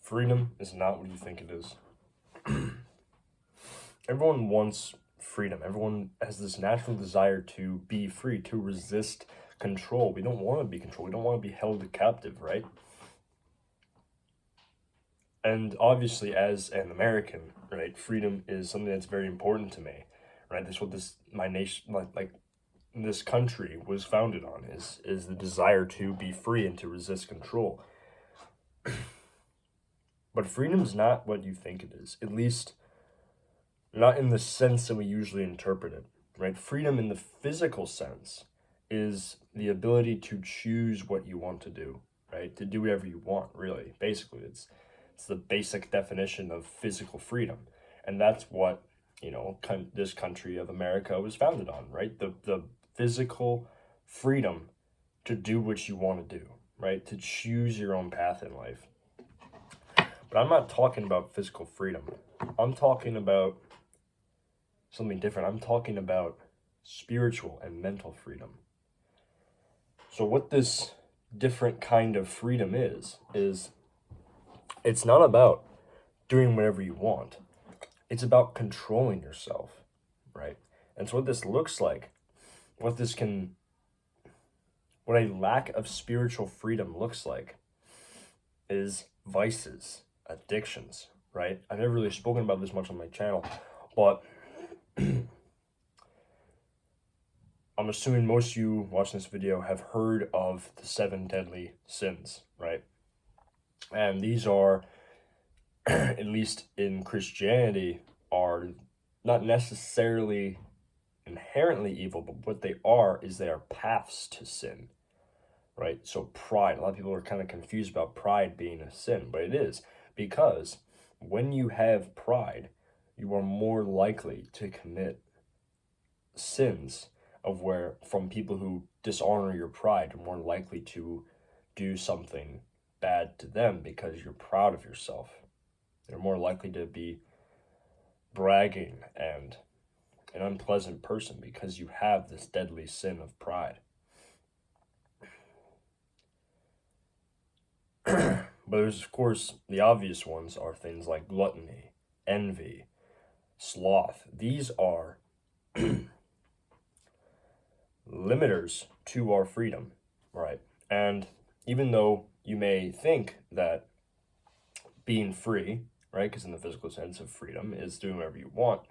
Freedom is not what you think it is. Everyone wants freedom. Everyone has this natural desire to be free, to resist control. We don't want to be controlled. We don't want to be held captive, right? And obviously, as an American, right, freedom is something that's very important to me, right? That's what my nation, like this country was founded on, is the desire to be free and to resist control. But freedom is not what you think it is, at least not in the sense that we usually interpret it, right? Freedom in the physical sense is the ability to choose what you want to do, right? To do whatever you want, really. Basically, it's the basic definition of physical freedom. And that's what, this country of America was founded on, right? The physical freedom to do what you want to do, right? To choose your own path in life. But I'm not talking about physical freedom. I'm talking about something different. I'm talking about spiritual and mental freedom. So what this different kind of freedom is it's not about doing whatever you want. It's about controlling yourself, right? And so what this looks like, what a lack of spiritual freedom looks like is vices, addictions, right? I've never really spoken about this much on my channel, but I'm assuming most of you watching this video have heard of the 7 deadly sins, right? And these are, at least in Christianity, are not necessarily inherently evil, but what they are is they are paths to sin, right? So pride, a lot of people are kind of confused about pride being a sin, but it is, because when you have pride, you are more likely to commit sins from people who dishonor your pride. You're more likely to do something bad to them because you're proud of yourself. You're more likely to be bragging and an unpleasant person because you have this deadly sin of pride. But there's, of course, the obvious ones are things like gluttony, envy, sloth. These are limiters to our freedom, right? And even though you may think that being free, right, because in the physical sense of freedom is doing whatever you want,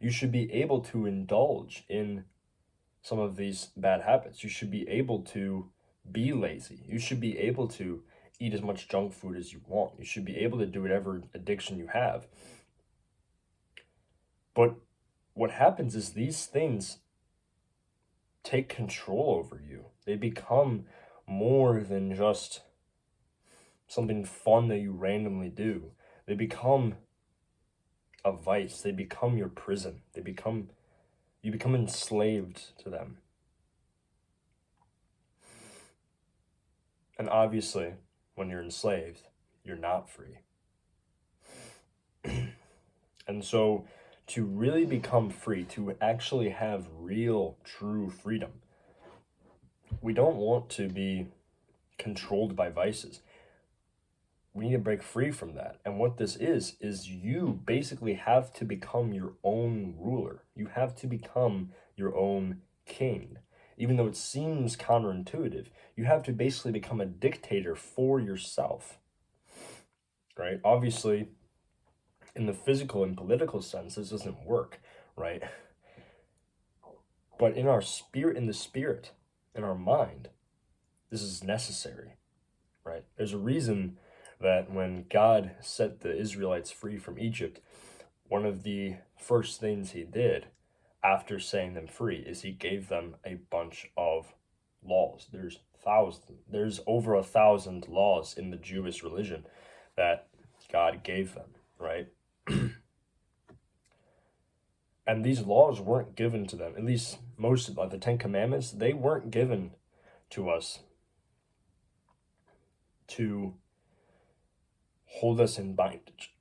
you should be able to indulge in some of these bad habits. You should be able to be lazy. You should be able to eat as much junk food as you want. You should be able to do whatever addiction you have. But what happens is these things take control over you. They become more than just something fun that you randomly do. They become a vice. They become your prison. You become enslaved to them. And obviously, when you're enslaved, you're not free. And so to really become free, to actually have real, true freedom, we don't want to be controlled by vices. We need to break free from that. And what this is you basically have to become your own ruler. You have to become your own king. Even though it seems counterintuitive, you have to basically become a dictator for yourself, right? Obviously, in the physical and political sense, this doesn't work, right? But in our spirit, in our mind, this is necessary, right? There's a reason that when God set the Israelites free from Egypt, one of the first things he did after setting them free is he gave them a bunch of laws. There's over 1,000 laws in the Jewish religion that God gave them, right? And these laws weren't given to them, at least most of the 10 Commandments, they weren't given to us to hold us in bondage.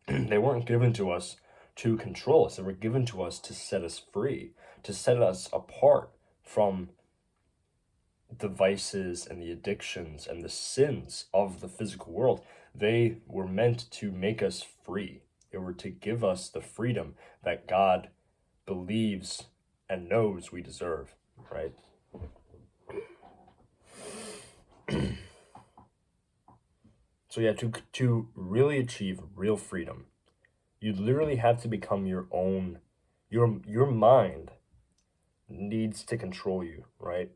They weren't given to us to control us. They were given to us to set us free, to set us apart from the vices and the addictions and the sins of the physical world. They were meant to make us free. They were to give us the freedom that God believes and knows we deserve, right? So yeah, to really achieve real freedom, you literally have to become your own. Your mind needs to control you, right?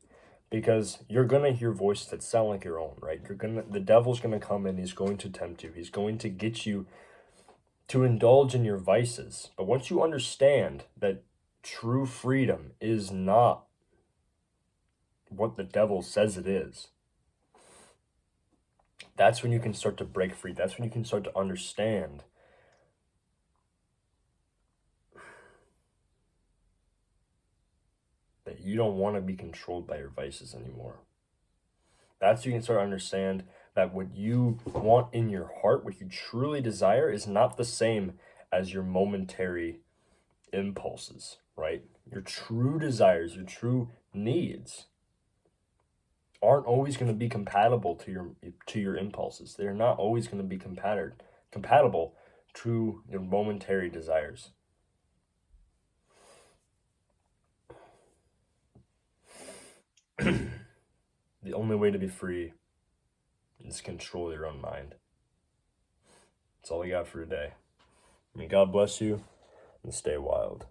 Because you're gonna hear voices that sound like your own, right? The devil's gonna come in, he's going to tempt you, he's going to get you to indulge in your vices. But once you understand that true freedom is not what the devil says it is, that's when you can start to break free. That's when you can start to understand that you don't want to be controlled by your vices anymore. That's when you can start to understand that what you want in your heart, what you truly desire, is not the same as your momentary impulses, right? Your true desires, your true needs aren't always going to be compatible to your impulses. They're not always going to be compatible to your momentary desires. The only way to be free is control your own mind. That's all we got for today. May God bless you and stay wild.